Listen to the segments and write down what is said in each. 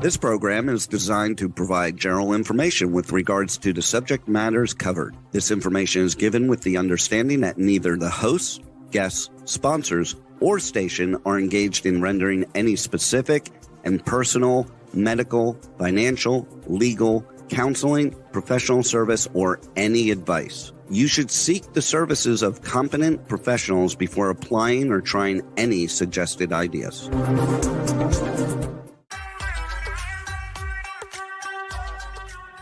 This program is designed to provide general information with regards to the subject matters covered. This information is given with the understanding that neither the hosts, guests, sponsors, or station are engaged in rendering any specific and personal, medical, financial, legal, counseling, professional service, or any advice. You should seek the services of competent professionals before applying or trying any suggested ideas.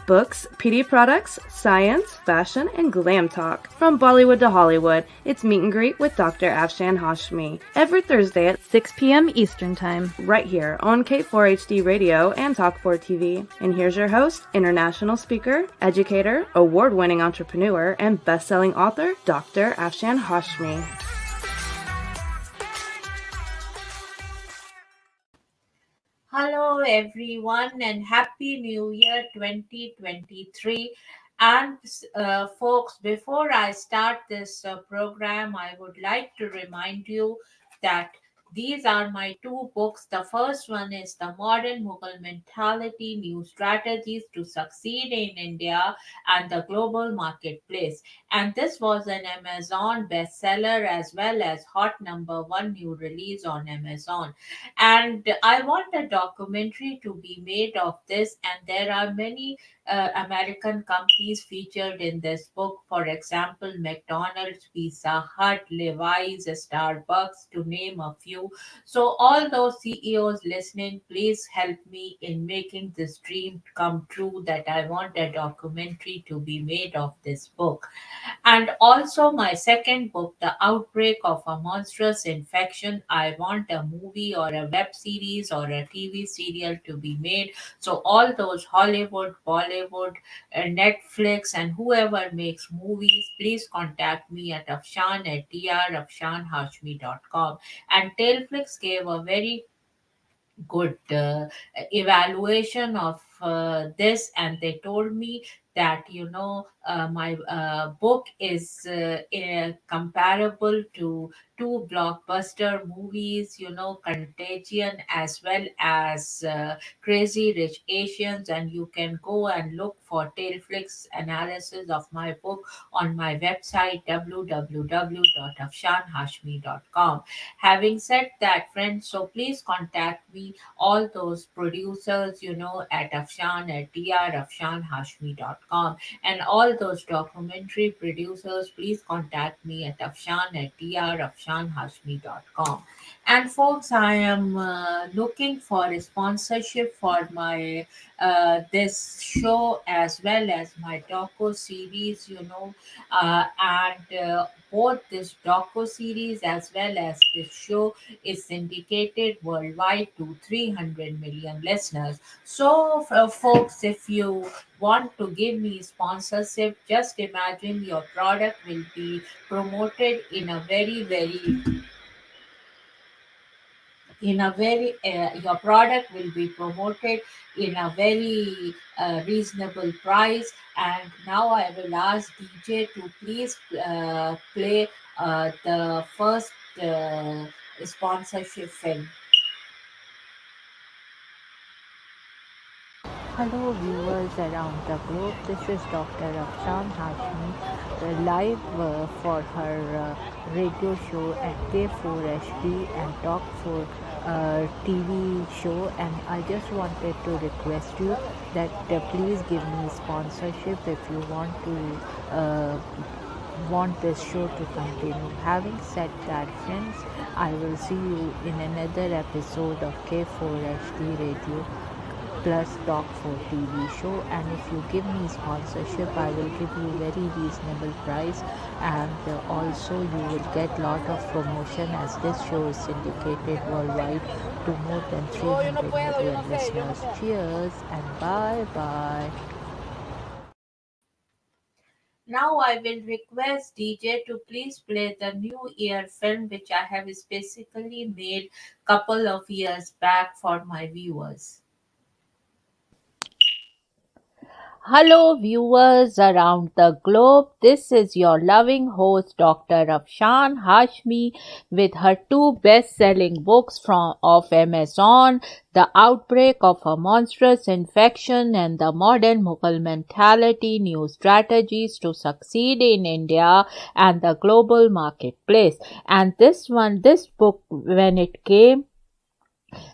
Books, PD products, science, fashion, and glam talk. From Bollywood to Hollywood, it's Meet and Greet with Dr. Afshan Hashmi. Every Thursday at 6 p.m. Eastern Time. Right here on K4HD Radio and Talk4 TV. And here's your host, international speaker, educator, award-winning entrepreneur, and best-selling author, Dr. Afshan Hashmi. Hello everyone and Happy New Year 2023. And folks, before I start this program, I would like to remind you that these are my two books. The first one is The Modern Mughal Mentality, New Strategies to Succeed in India and the Global Marketplace. And this was an Amazon bestseller as well as hot #1 new release on Amazon. And I want a documentary to be made of this, and there are many American companies featured in this book. For example, McDonald's, Pizza Hut, Levi's, Starbucks, to name a few. So, all those CEOs listening, please help me in making this dream come true, that I want a documentary to be made of this book. And also, my second book, The Outbreak of a Monstrous Infection. I want a movie or a web series or a TV serial to be made. So, all those Hollywood, Bollywood, Netflix, and whoever makes movies, please contact me at afshan@drafshanhashmi.com. And Tailflix gave a very good evaluation of this, and they told me that my book is comparable to two blockbuster movies, Contagion as well as Crazy Rich Asians. And you can go and look for Tailflix analysis of my book on my website www.afshanhashmi.com. Having said that, friends, so please contact me, all those producers, at afshan@drafshanhashmi.com, and all those documentary producers, please contact me at afshan@drafshanhashmi.com. And folks, I am looking for a sponsorship for my this show as well as my doco series, and both this doco series as well as this show is syndicated worldwide to 300 million listeners. So, folks, if you want to give me sponsorship, just imagine your product will be promoted your product will be promoted in a very reasonable price. And now I will ask DJ to please play the first sponsorship film. Hello viewers around the globe, this is Dr. Afshan Hashmi, live for her radio show at K4HD and Talk4 TV show, and I just wanted to request you that please give me sponsorship if you want this show to continue. Having said that, friends, I will see you in another episode of K4HD Radio plus Talk4 TV show. And if you give me sponsorship, I will give you very reasonable price, and also you will get lot of promotion, as this show is syndicated worldwide to more than 300 million listeners. Cheers and bye bye. Now I will request DJ to please play the New Year film which I have specifically made couple of years back for my viewers. Hello, viewers around the globe. This is your loving host, Dr. Afshan Hashmi, with her two best selling books of Amazon, The Outbreak of a Monstrous Infection and the Modern Mughal Mentality, New Strategies to Succeed in India and the Global Marketplace. And this book, when it came,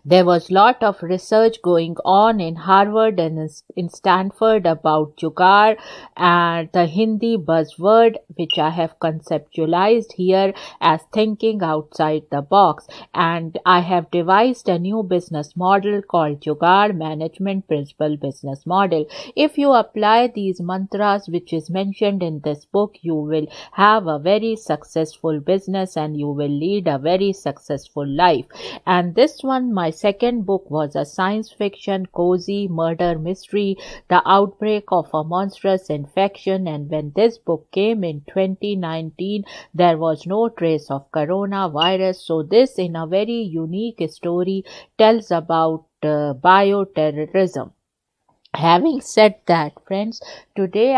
there was lot of research going on in Harvard and in Stanford about jugaad and the Hindi buzzword which I have conceptualized here as thinking outside the box, and I have devised a new business model called jugaad management principle business model. If you apply these mantras which is mentioned in this book, you will have a very successful business and you will lead a very successful life. And this one, my second book, was a science fiction cozy murder mystery, The Outbreak of a Monstrous Infection. And when this book came in 2019, there was no trace of coronavirus. So this, in a very unique story, tells about bioterrorism. Having said that, friends, today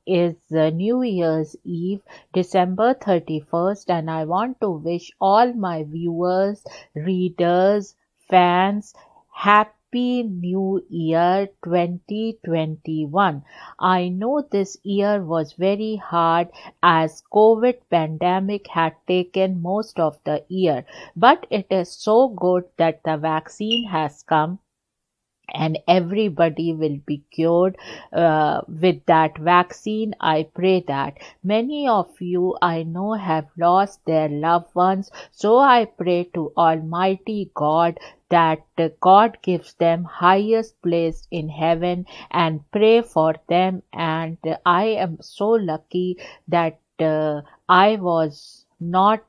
is New Year's Eve, December 31st, and I want to wish all my viewers, readers, fans, Happy New Year 2021. I know this year was very hard as COVID pandemic had taken most of the year, but it is so good that the vaccine has come and everybody will be cured with that vaccine. I pray that many of you I know have lost their loved ones, so I pray to Almighty God that God gives them highest place in heaven and pray for them. And I am so lucky that I was not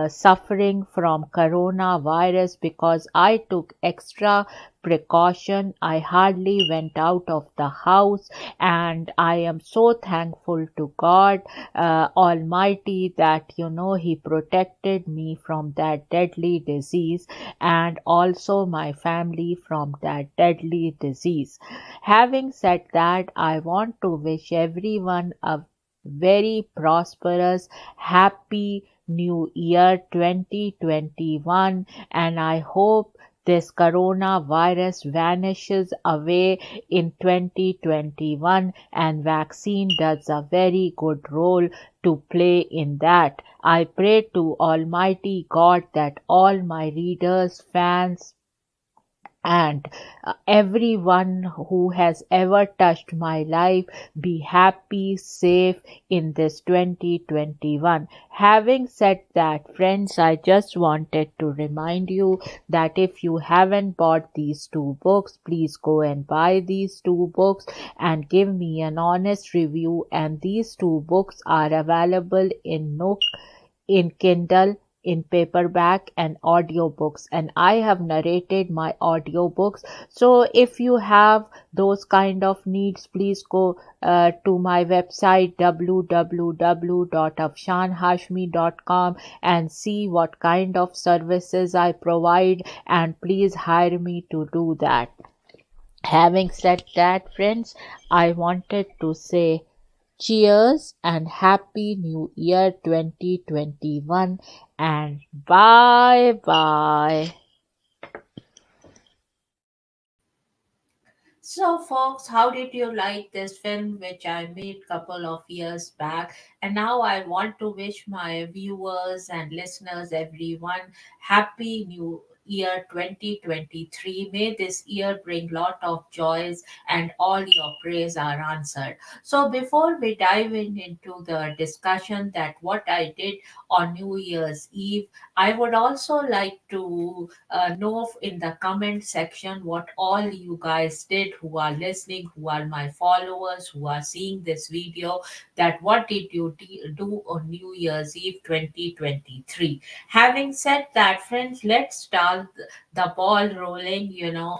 suffering from coronavirus because I took extra precaution. I hardly went out of the house, and I am so thankful to God Almighty that He protected me from that deadly disease and also my family from that deadly disease. Having said that, I want to wish everyone a very prosperous, happy New Year 2021, and I hope this coronavirus vanishes away in 2021 and vaccine does a very good role to play in that. I pray to Almighty God that all my readers, fans, and everyone who has ever touched my life be happy, safe in this 2021. Having said that, friends, I just wanted to remind you that if you haven't bought these two books, please go and buy these two books and give me an honest review. And these two books are available in Nook, in Kindle, in paperback and audiobooks, and I have narrated my audiobooks. So if you have those kind of needs, please go to my website www.afshanhashmi.com and see what kind of services I provide, and please hire me to do that. Having said that, friends, I wanted to say cheers and Happy New Year 2021 and bye bye. So, folks, how did you like this film, which I made couple of years back? And now I want to wish my viewers and listeners, everyone, happy new year 2023. May this year bring lot of joys and all your prayers are answered. So before we dive into the discussion that what I did on New Year's Eve, I would also like to know in the comment section what all you guys did who are listening, who are my followers, who are seeing this video, that what did you do on New Year's Eve 2023. Having said that, friends, let's start the ball rolling,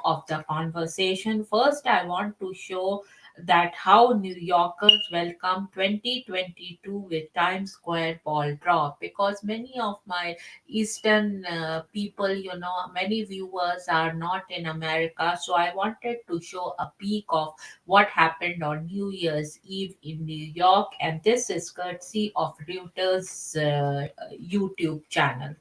of the conversation. First, I want to show that how New Yorkers welcome 2022 with Times Square ball drop, because many of my Eastern people, many viewers are not in America. So I wanted to show a peek of what happened on New Year's Eve in New York, and this is courtesy of Reuters YouTube channel.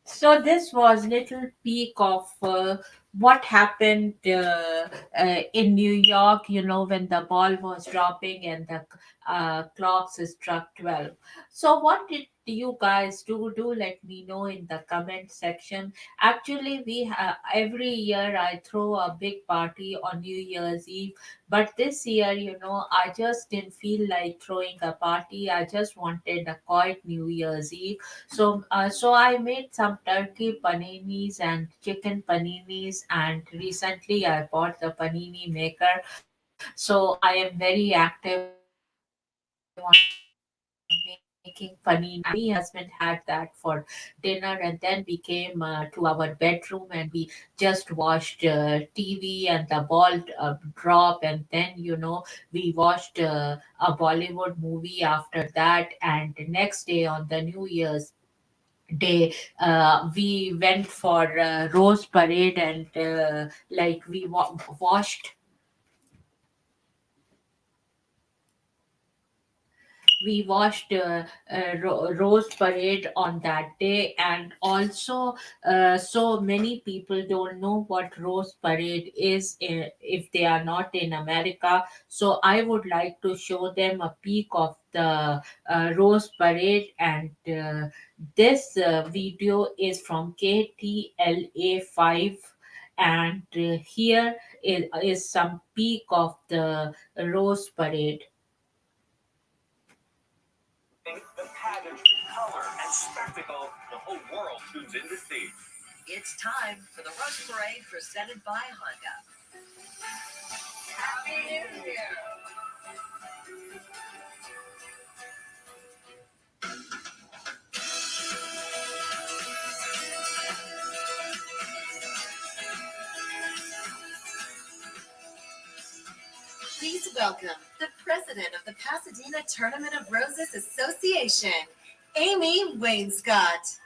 So this was little peek of what happened in New York, when the ball was dropping and the clocks struck 12. So what did you guys do? Do let me know in the comment section. Actually, every year I throw a big party on New Year's Eve, but this year, I just didn't feel like throwing a party. I just wanted a quiet New Year's Eve. So I made some turkey paninis and chicken paninis, and recently I bought the panini maker. So I am very active on making panini. My husband had that for dinner, and then we came to our bedroom and we just watched TV and the ball drop, and then we watched a Bollywood movie after that, and the next day on the New Year's day we went for rose parade, and like washed rose parade on that day. And also so many people don't know what rose parade is if they are not in America. So I would like to show them a peek of the rose parade, and this video is from KTLA 5, and here is some peek of the rose parade. The pageantry, color, and spectacle the whole world tunes in to see. It's time for the Rose Parade presented by Honda. Happy New Year! Please welcome the president of the Pasadena Tournament of Roses Association, Amy Wainscott.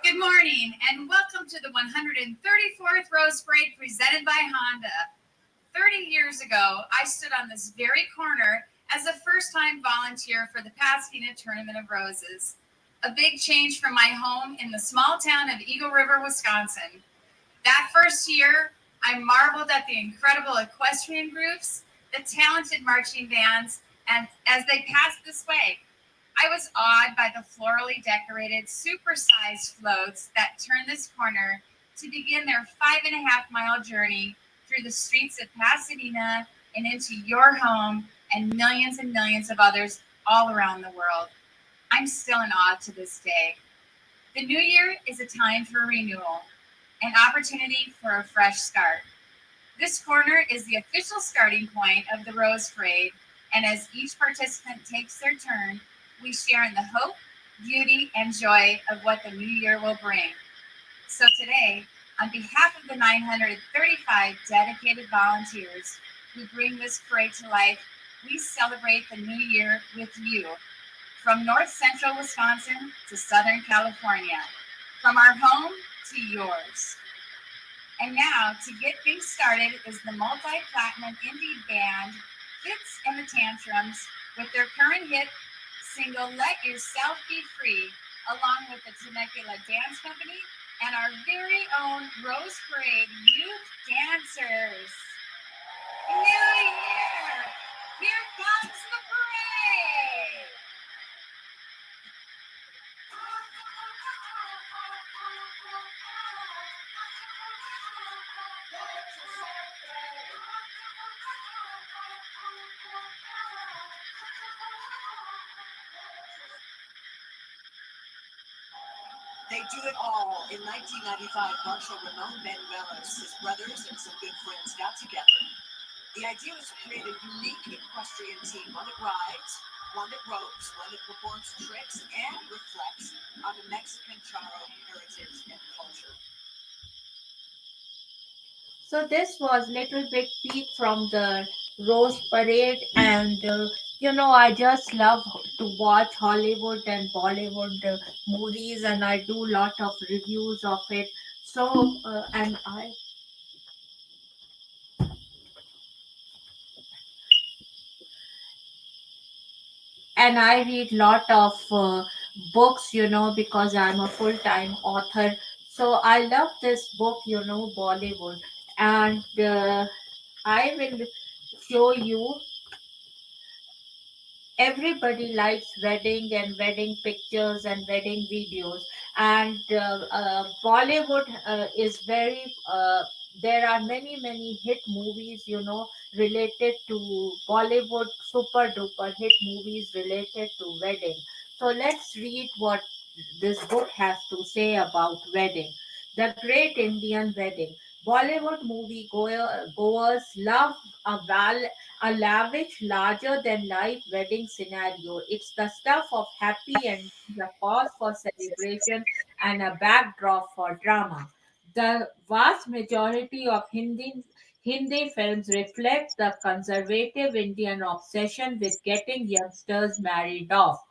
Good morning and welcome to the 134th Rose Parade presented by Honda. 30 years ago, I stood on this very corner as a first-time volunteer for the Pasadena Tournament of Roses. A big change from my home in the small town of Eagle River, Wisconsin. That first year, I marveled at the incredible equestrian groups, the talented marching bands, and as they passed this way. I was awed by the florally decorated, supersized floats that turned this corner to begin their 5.5-mile journey through the streets of Pasadena and into your home and millions of others all around the world. I'm still in awe to this day. The new year is a time for renewal, an opportunity for a fresh start. This corner is the official starting point of the Rose Parade, and as each participant takes their turn, we share in the hope, beauty, and joy of what the new year will bring. So today, on behalf of the 935 dedicated volunteers who bring this parade to life, we celebrate the new year with you. from north central Wisconsin to southern California, from our home to yours. And now, to get things started, is the multi-platinum indie band Fits and the Tantrums with their current hit single Let Yourself Be Free, along with the Temecula Dance Company and our very own Rose Parade youth dancers. New Year! Here comes the parade! They do it all. In 1995, Marshall Ramon Manuelos, his brothers, and some good friends got together. The idea was to create a unique equestrian team, one that rides, one that ropes, one that performs tricks, and reflects on the Mexican charro heritage and culture. So this was little bit peek from the Rose Parade, and I just love to watch Hollywood and Bollywood movies, and I do lot of reviews of it. So and I read lot of books, because I'm a full-time author. So I love this book, Bollywood, and I will show you. Everybody likes wedding and wedding pictures and wedding videos, and Bollywood is very there are many hit movies, related to Bollywood, super duper hit movies related to wedding. So let's read what this book has to say about wedding. The Great Indian Wedding. Bollywood goers love a a lavish, larger than life wedding scenario. It's the stuff of happy endings, a cause for celebration, and a backdrop for drama. The vast majority of Hindi films reflect the conservative Indian obsession with getting youngsters married off.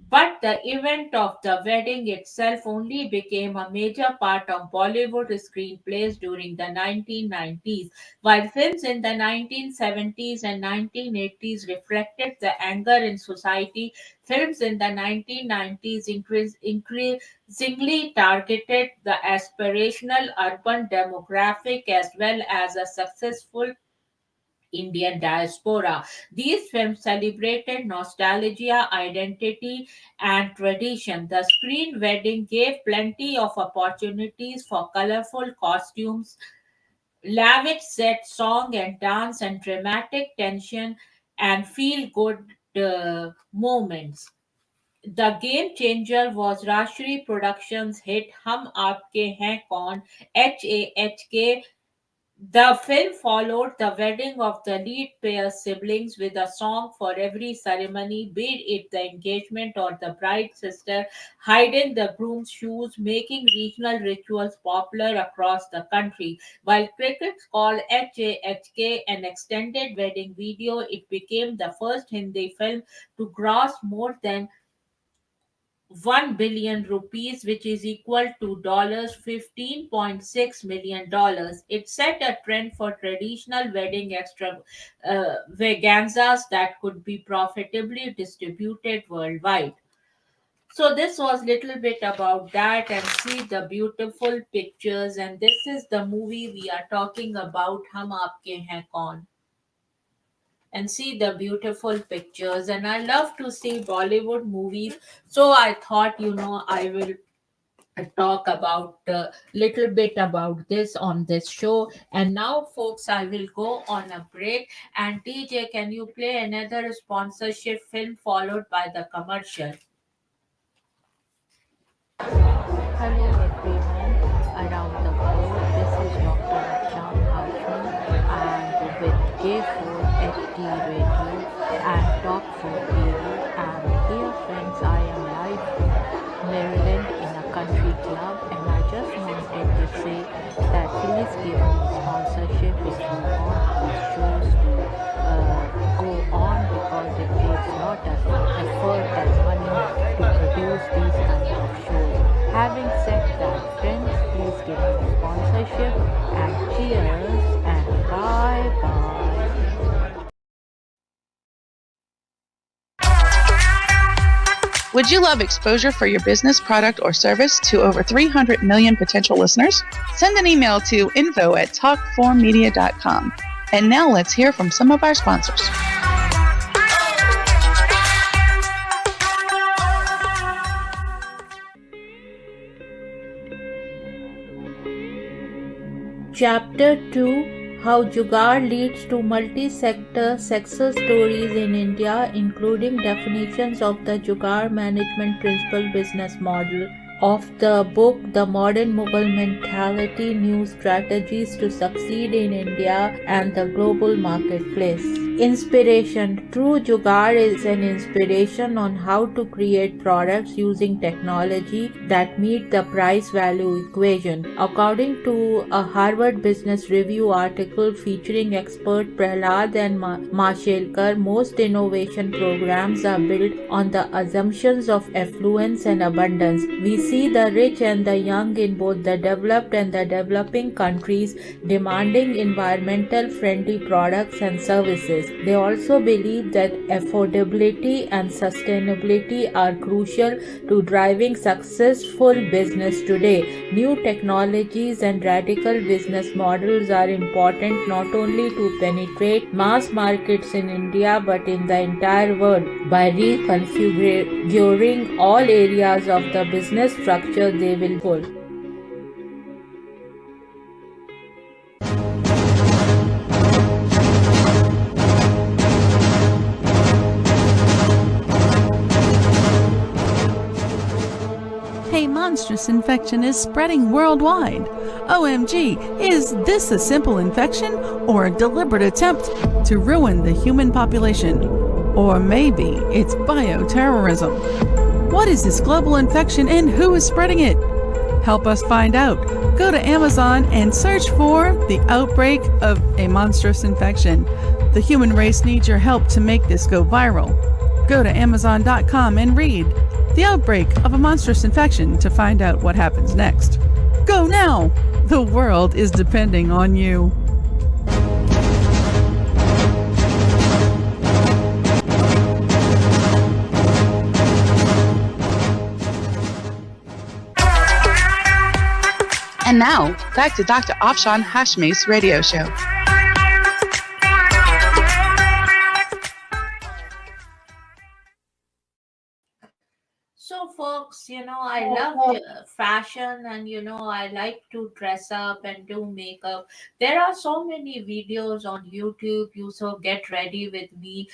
But the event of the wedding itself only became a major part of Bollywood screenplays during the 1990s, while films in the 1970s and 1980s reflected the anger in society. Films in the 1990s increasingly targeted the aspirational urban demographic as well as a successful Indian diaspora. These films celebrated nostalgia, identity, and tradition. The screen wedding gave plenty of opportunities for colorful costumes, lavish set, song and dance, and dramatic tension and feel good moments. The game changer was Rashri Productions' hit Hum Aapke Hain Kaun, HAHK. The film followed the wedding of the lead pair's siblings with a song for every ceremony, be it the engagement or the bride's sister hiding the groom's shoes, making regional rituals popular across the country. While critics call HAHK an extended wedding video, it became the first Hindi film to gross more than 1 billion rupees, which is equal to $15.6 million dollars. It set a trend for traditional wedding extravaganzas that could be profitably distributed worldwide. So this was little bit about that, and see the beautiful pictures, and this is the movie we are talking about, Hum Aapke Hain Kaun, and see the beautiful pictures. And I love to see Bollywood movies, so I thought, I will talk about a little bit about this on this show. And now, folks, I will go on a break. And DJ, can you play another sponsorship film followed by the commercial? Hello everyone around the globe. This is Dr. Afshan Hashmi and with K4 HD Radio and Talk 4 TV. And dear friends, I am live from Maryland in a country club, and I just wanted to say that please give me sponsorship if you want these shows to go on, because it takes lot of effort as leadership. And cheers and bye bye. Would you love exposure for your business, product, or service to over 300 million potential listeners? Send an email to info@talk4media.com. And now let's hear from some of our sponsors. Chapter 2: How Jugaad leads to multi-sector success stories in India, including definitions of the Jugaad management principle business model. Of the book The Modern Mughal Mentality, New Strategies to Succeed in India and the Global Marketplace. Inspiration: True Jugaad is an inspiration on how to create products using technology that meet the price-value equation. According to a Harvard Business Review article featuring expert Prahlad and Mashelkar, most innovation programs are built on the assumptions of affluence and abundance. We see the rich and the young in both the developed and the developing countries demanding environmental friendly products and services. They also believe that affordability and sustainability are crucial to driving successful business today. New technologies and radical business models are important not only to penetrate mass markets in India but in the entire world. By reconfiguring all areas of the business structure, they will pull. A monstrous infection is spreading worldwide. OMG, is this a simple infection or a deliberate attempt to ruin the human population? Or maybe it's bioterrorism. What is this global infection and who is spreading it? Help us find out. Go to Amazon and search for The Outbreak of a Monstrous Infection. The human race needs your help to make this go viral. Go to Amazon.com and read The Outbreak of a Monstrous Infection to find out what happens next. Go now! The world is depending on you. And now, back to Dr. Afshan Hashmi's radio show. So, folks, I love fashion, and I like to dress up and do makeup. There are so many videos on YouTube. You so get ready with me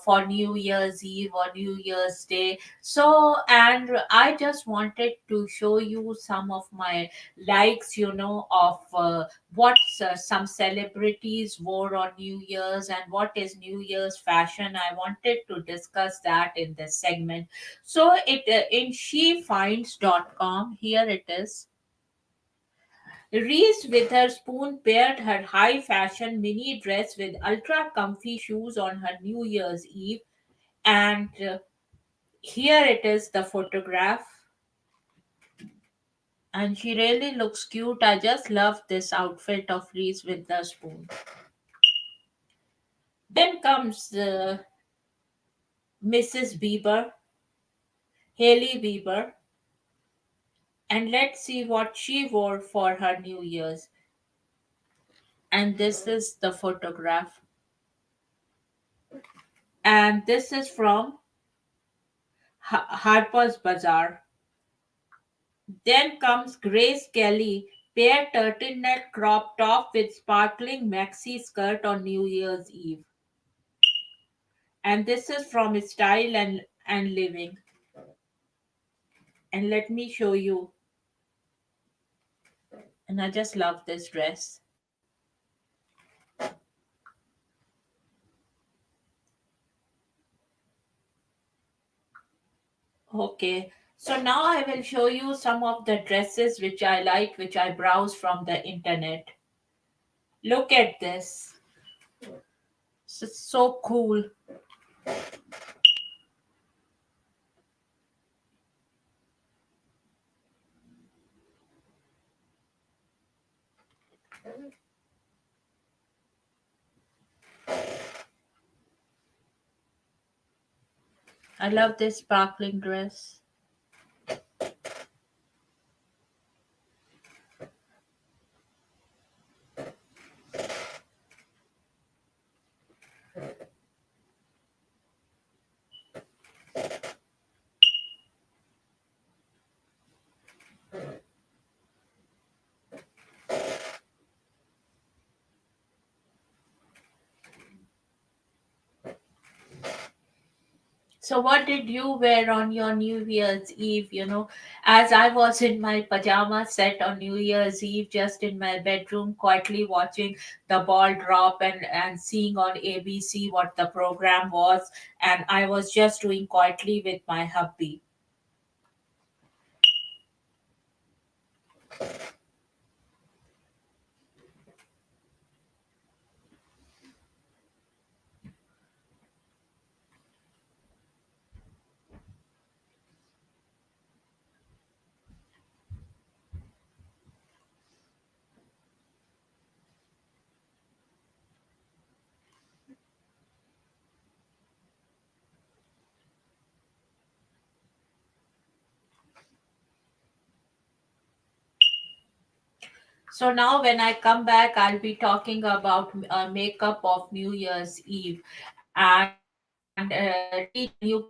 for New Year's Eve or New Year's Day. So, and I just wanted to show you some of my likes, of what some celebrities wore on New Year's and what is New Year's fashion. I wanted to discuss that in this segment. So it in shefinds.com, here it is. Reese Witherspoon paired her high fashion mini dress with ultra comfy shoes on her New Year's Eve. And here it is, the photograph. And she really looks cute. I just love this outfit of Reese Witherspoon. Then comes Mrs. Bieber, Hailey Bieber. And let's see what she wore for her New Year's. And this is the photograph. And this is from Harper's Bazaar. Then comes Grace Kelly, pair turtleneck crop top with sparkling maxi skirt on New Year's Eve. And this is from Style and Living. And let me show you. And I just love this dress. Okay, so now I will show you some of the dresses which I like, which I browse from the internet. Look at this. It's so cool. I love this sparkling dress. So, what did you wear on your New Year's Eve? As I was in my pajama set on New Year's Eve, just in my bedroom, quietly watching the ball drop and seeing on ABC what the program was. And I was just doing quietly with my hubby. So now, when I come back, I'll be talking about makeup of New Year's Eve. And DJ, can you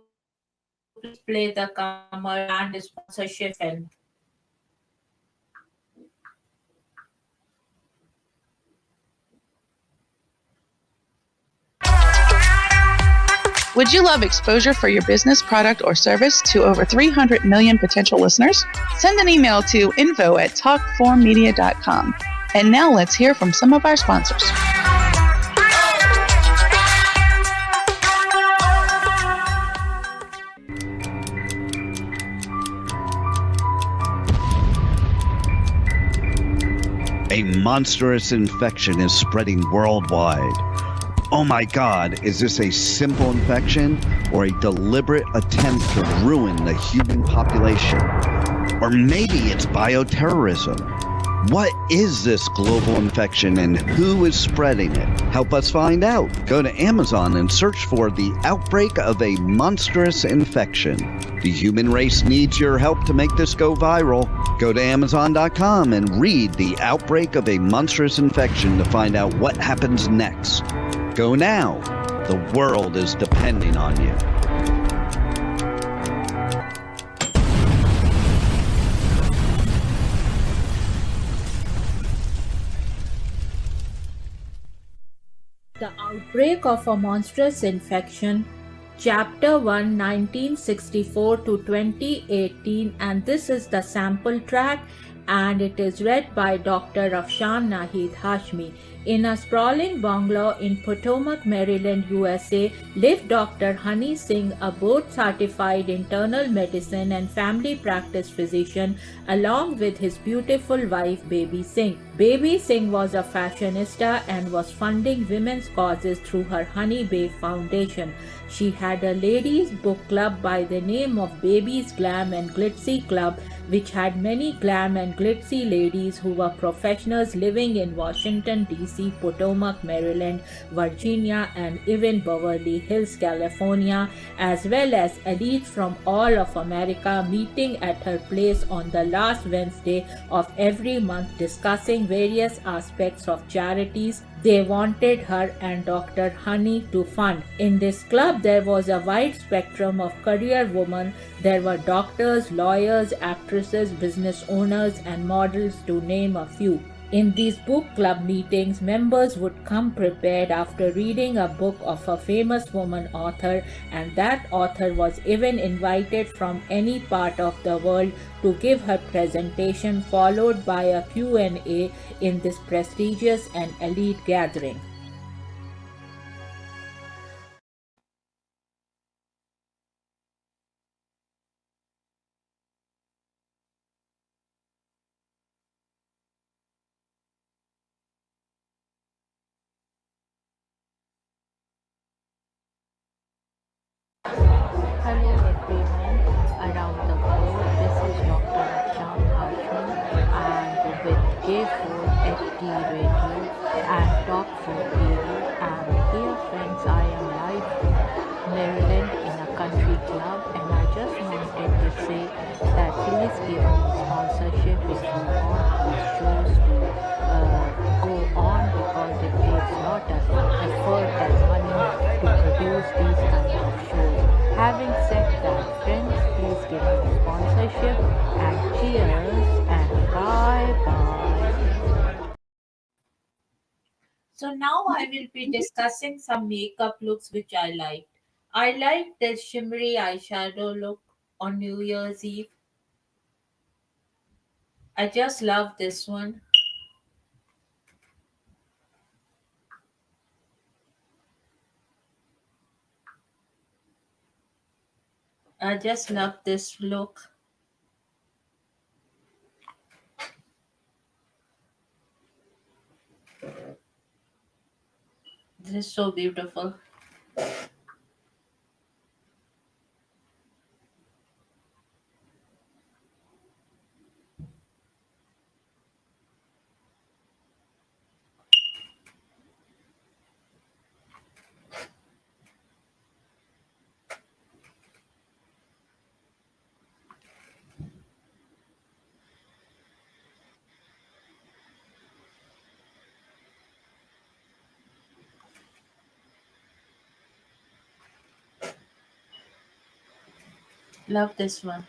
please play the commercial and sponsorship film? Would you love exposure for your business, product, or service to over 300 million potential listeners? Send an email to info@talk4media.com. And now let's hear from some of our sponsors. A monstrous infection is spreading worldwide. Oh my God, is this a simple infection or a deliberate attempt to ruin the human population? Or maybe it's bioterrorism. What is this global infection and who is spreading it? Help us find out. Go to Amazon and search for the outbreak of a monstrous infection. The human race needs your help to make this go viral. Go to Amazon.com and read The Outbreak of a Monstrous Infection to find out what happens next. Go now. The world is depending on you. The Outbreak of a Monstrous Infection, Chapter 1, 1964 to 2018, and this is the sample track, and it is read by Dr. Afshan Hashmi. In a sprawling bungalow in Potomac, Maryland, USA, lived Dr. Honey Singh, a board-certified internal medicine and family practice physician, along with his beautiful wife, Baby Singh. Baby Singh was a fashionista and was funding women's causes through her Honey Babe Foundation. She had a ladies' book club by the name of Baby's Glam and Glitzy Club, which had many glam and glitzy ladies who were professionals living in Washington, D.C., Potomac, Maryland, Virginia, and even Beverly Hills, California, as well as elites from all of America meeting at her place on the last Wednesday of every month, discussing various aspects of charities they wanted her and Dr. Honey to fund. In this club, there was a wide spectrum of career women. There were doctors, lawyers, actresses, business owners, and models, to name a few. In these book club meetings, members would come prepared after reading a book of a famous woman author, and that author was even invited from any part of the world to give her presentation, followed by a Q&A in this prestigious and elite gathering. Hello everyone around the world, this is Dr. Afshan Hashmi and with J4HD Radio and Talk for TV. And dear friends, I am live in Maryland in a country club, and I just wanted to say that please give me sponsorship if you want these shows to go on, because it takes lot of effort and money to produce these kind of shows. Having said that, friends, please give me sponsorship, and cheers and bye bye. So now I will be discussing some makeup looks which I liked. I liked this shimmery eyeshadow look on New Year's Eve. I just love this one. I just love this look. This is so beautiful. Love this one.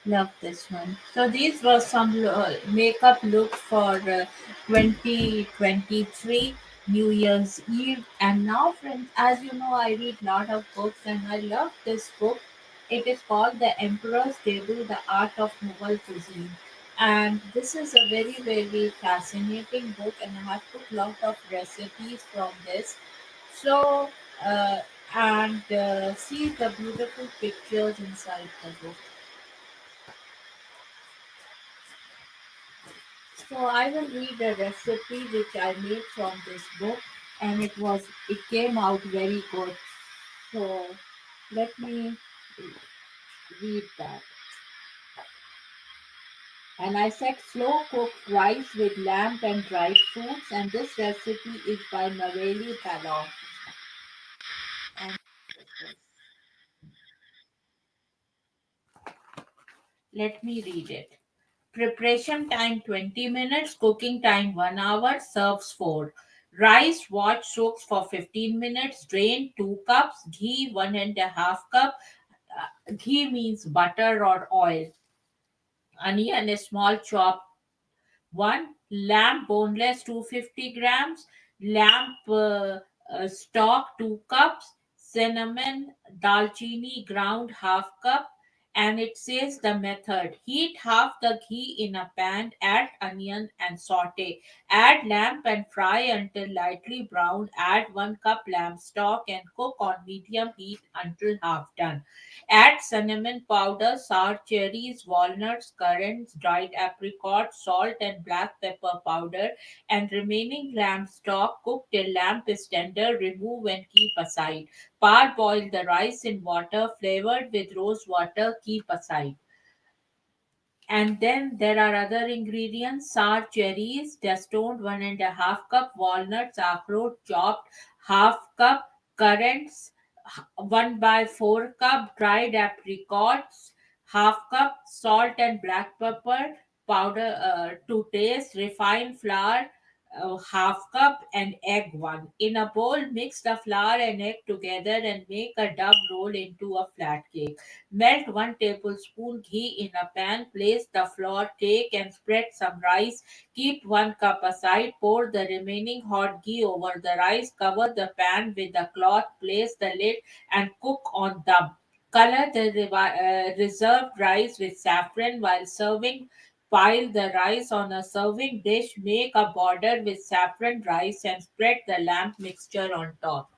Love this one. So these were some makeup looks for 2023 New Year's Eve. And now, friends, as you know, I read a lot of books, and I love this book. It is called The Emperor's Table: The Art of Mughal Cuisine. And this is a very, very fascinating book, and I have put a lot of recipes from this. So, uh, and see the beautiful pictures inside the book. So I will read a recipe which I made from this book, and it came out very good. So let me read that. And I said slow cooked rice with lamb and dried fruits, and this recipe is by Nareli Talon. And let me read it. Preparation time 20 minutes, cooking time 1 hour, serves 4. Rice wash soaks for 15 minutes, drain 2 cups, ghee 1.5 cup. Ghee means butter or oil. Onion a small chop, 1. Lamb boneless 250 grams. Lamb stock 2 cups. Cinnamon, dalchini ground half cup. And it says the method: heat half the ghee in a pan, add onion and saute. Add lamb and fry until lightly brown. Add 1 cup lamb stock and cook on medium heat until half done. Add cinnamon powder, sour cherries, walnuts, currants, dried apricots, salt, and black pepper powder, and remaining lamb stock. Cook till lamb is tender. Remove and keep aside. Parboil the rice in water flavored with rose water. Keep aside. And then there are other ingredients: sour cherries, stoned 1.5 cup, walnuts, akhroot chopped half cup, currants 1/4 cup, dried apricots half cup, salt and black pepper powder to taste, refined flour half cup, and egg one. In a bowl, mix the flour and egg together and make a dough roll into a flat cake. Melt 1 tablespoon ghee in a pan, place the flour cake and spread some rice. Keep 1 cup aside, pour the remaining hot ghee over the rice, cover the pan with a cloth, place the lid and cook on dum. Color the reserved rice with saffron while serving. Pile the rice on a serving dish, make a border with saffron rice and spread the lamb mixture on top.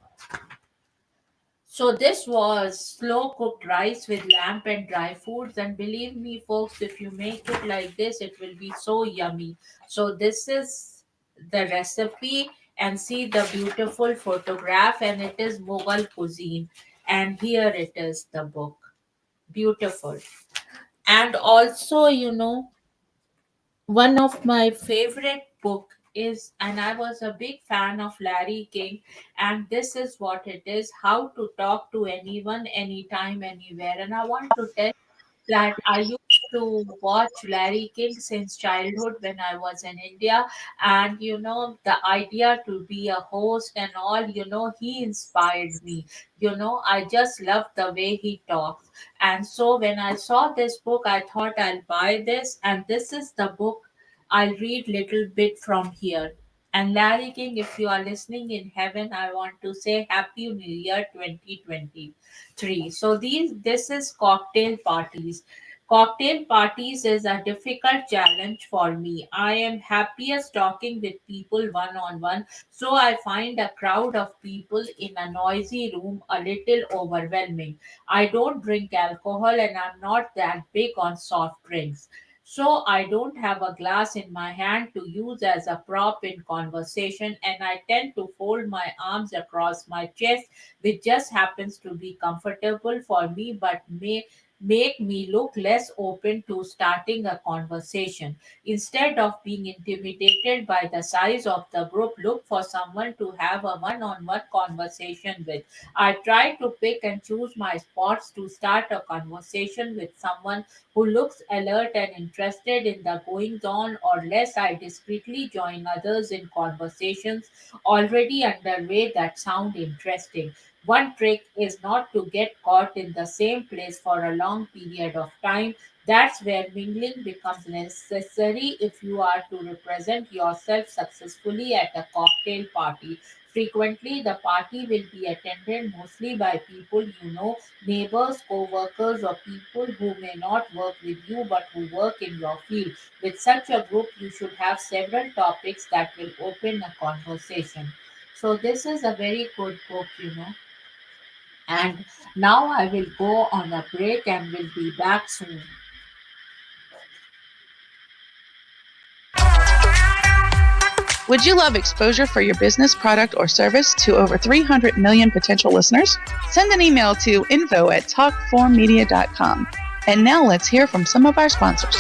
So this was slow cooked rice with lamb and dry foods, and believe me, folks, if you make it like this, it will be so yummy. So this is the recipe, and see the beautiful photograph, and it is Mughal cuisine. And here it is, the book. Beautiful. And also, one of my favorite book is, and I was a big fan of Larry King, and this is what it is: How to Talk to Anyone, Anytime, Anywhere. And I want to tell that I used to watch Larry King since childhood when I was in India. And the idea to be a host and all, he inspired me. I just love the way he talks. And so when I saw this book, I thought I'll buy this. And this is the book. I'll read little bit from here. And Larry King, if you are listening in heaven, I want to say Happy New Year 2023. So this is cocktail parties. Cocktail parties is a difficult challenge for me. I am happiest talking with people one on one, so I find a crowd of people in a noisy room a little overwhelming. I don't drink alcohol and I'm not that big on soft drinks. So I don't have a glass in my hand to use as a prop in conversation, and I tend to fold my arms across my chest, which just happens to be comfortable for me but may make me look less open to starting a conversation. Instead of being intimidated by the size of the group, look for someone to have a one on one conversation with. I try to pick and choose my spots to start a conversation with someone who looks alert and interested in the goings on, or less I discreetly join others in conversations already underway that sound interesting. One trick is not to get caught in the same place for a long period of time. That's where mingling becomes necessary if you are to represent yourself successfully at a cocktail party. Frequently, the party will be attended mostly by people you know, neighbors, co workers, or people who may not work with you but who work in your field. With such a group, you should have several topics that will open a conversation. So, this is a very good book. And now I will go on a break and will be back soon. Would you love exposure for your business, product, or service to over 300 million potential listeners? Send an email to info@talk4media.com. And now let's hear from some of our sponsors.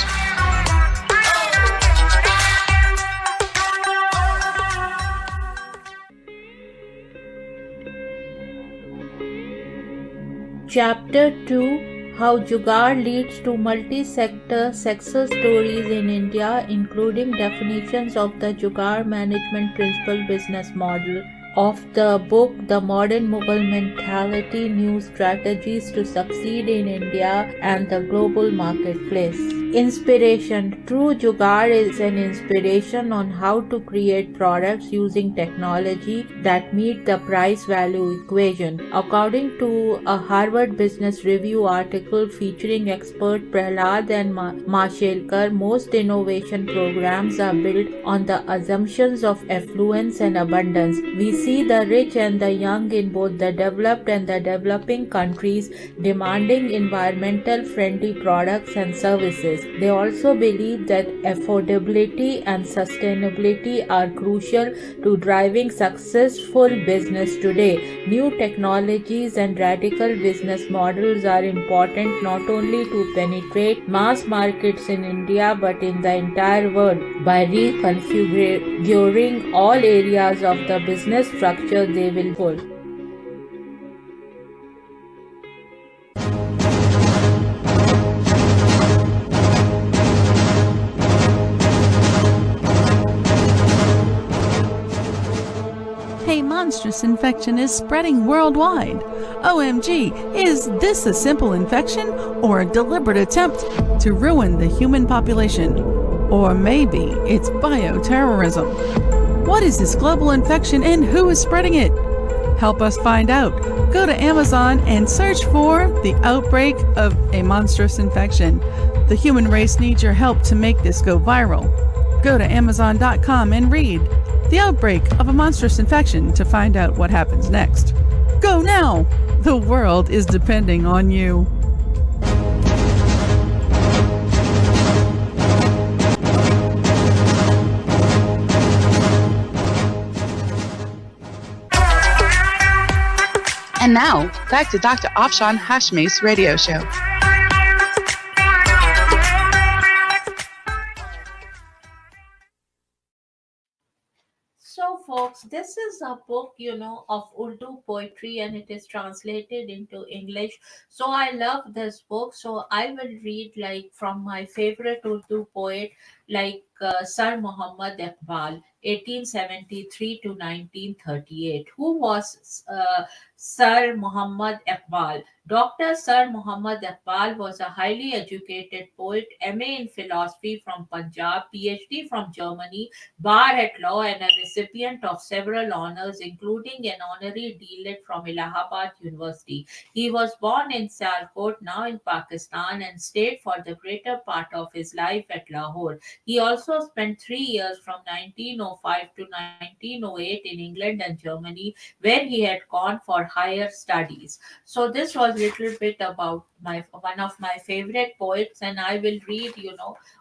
Chapter 2: How Jugaad Leads to Multi-Sector Success Stories in India, including definitions of the Jugaad Management Principle business model. Of the book The Modern Mughal Mentality: New Strategies to Succeed in India and the Global Marketplace. Inspiration: True Jugaad is an inspiration on how to create products using technology that meet the price-value equation. According to a Harvard Business Review article featuring expert Prahlad and Mashelkar, most innovation programs are built on the assumptions of affluence and abundance. We see the rich and the young in both the developed and the developing countries demanding environmental friendly products and services. They also believe that affordability and sustainability are crucial to driving successful business today. New technologies and radical business models are important not only to penetrate mass markets in India but in the entire world. By reconfiguring all areas of the business structure, they will pull. A monstrous infection is spreading worldwide. OMG, is this a simple infection or a deliberate attempt to ruin the human population? Or maybe it's bioterrorism. What is this global infection and who is spreading it? Help us find out. Go to Amazon and search for The Outbreak of a Monstrous Infection. The human race needs your help to make this go viral. Go to Amazon.com and read The Outbreak of a Monstrous Infection to find out what happens next. Go now! The world is depending on you. And now, back to Dr. Afshan Hashmi's radio show. So, folks, this is a book, of Urdu poetry, and it is translated into English. So, I love this book. So, I will read like from my favorite Urdu poet, like Sir Muhammad Iqbal, 1873 to 1938. Who was Sir Muhammad Iqbal? Dr. Sir Muhammad Iqbal was a highly educated poet, MA in philosophy from Punjab, PhD from Germany, bar at law, and a recipient of several honors, including an honorary D.Litt from Allahabad University. He was born in Sialkot, now in Pakistan, and stayed for the greater part of his life at Lahore. He also spent 3 years from 1905 to 1908 in England and Germany, where he had gone for higher studies. So this was a little bit about my one of my favorite poets, and I will read,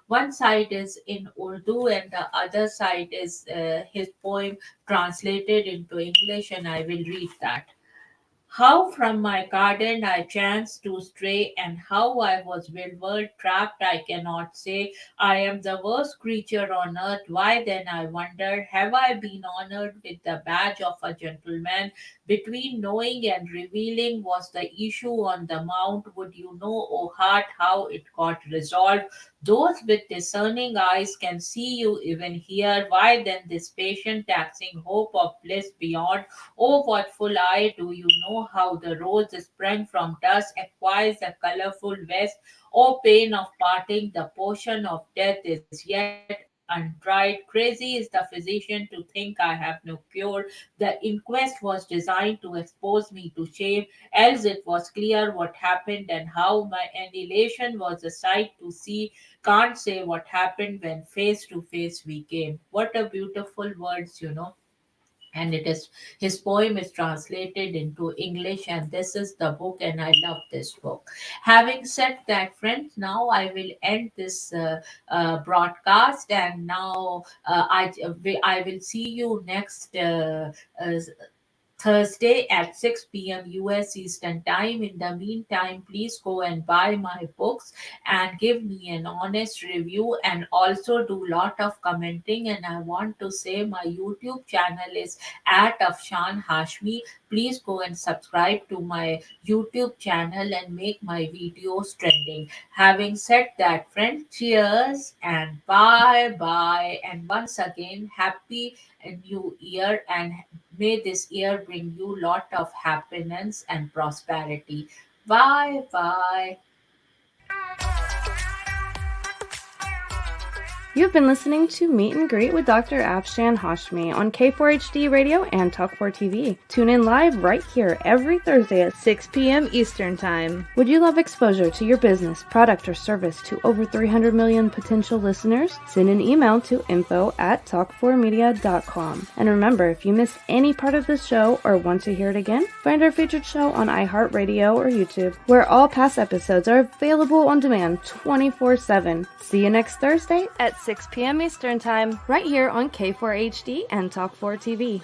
one side is in Urdu and the other side is his poem translated into English, and I will read that. How from my garden I chanced to stray, and how I was bewildered, trapped, I cannot say. I am the worst creature on earth. Why then, I wonder, have I been honored with the badge of a gentleman? Between knowing and revealing was the issue on the mount. Would you know, O heart, how it got resolved? Those with discerning eyes can see you even here. Why then this patient taxing hope of bliss beyond? Oh, what full eye, do you know how the rose sprang from dust, acquires a colorful vest? Oh, pain of parting, the potion of death is yet untried. Crazy is the physician to think I have no cure. The inquest was designed to expose me to shame, else it was clear what happened and how. My annihilation was a sight to see. Can't say what happened when face to face we came. What a beautiful words. And it is his poem is translated into English, and this is the book, and I love this book. Having said that, friends, now I will end this broadcast, and now I will see you next Thursday at 6 p.m. US Eastern Time. In the meantime, please go and buy my books and give me an honest review, and also do lot of commenting. And I want to say my YouTube channel is at Afshan Hashmi. Please go and subscribe to my YouTube channel and make my videos trending. Having said that, friends, cheers and bye bye. And once again, happy new year, and may this year bring you lot of happiness and prosperity. Bye bye. You've been listening to Meet and Greet with Dr. Afshan Hashmi on K4HD Radio and Talk4 TV. Tune in live right here every Thursday at 6 p.m. Eastern Time. Would you love exposure to your business, product, or service to over 300 million potential listeners? Send an email to info@talk4media.com. And remember, if you missed any part of this show or want to hear it again, find our featured show on iHeartRadio or YouTube, where all past episodes are available on demand 24/7. See you next Thursday at 6 p.m. Eastern Time, right here on K4HD and Talk4 TV.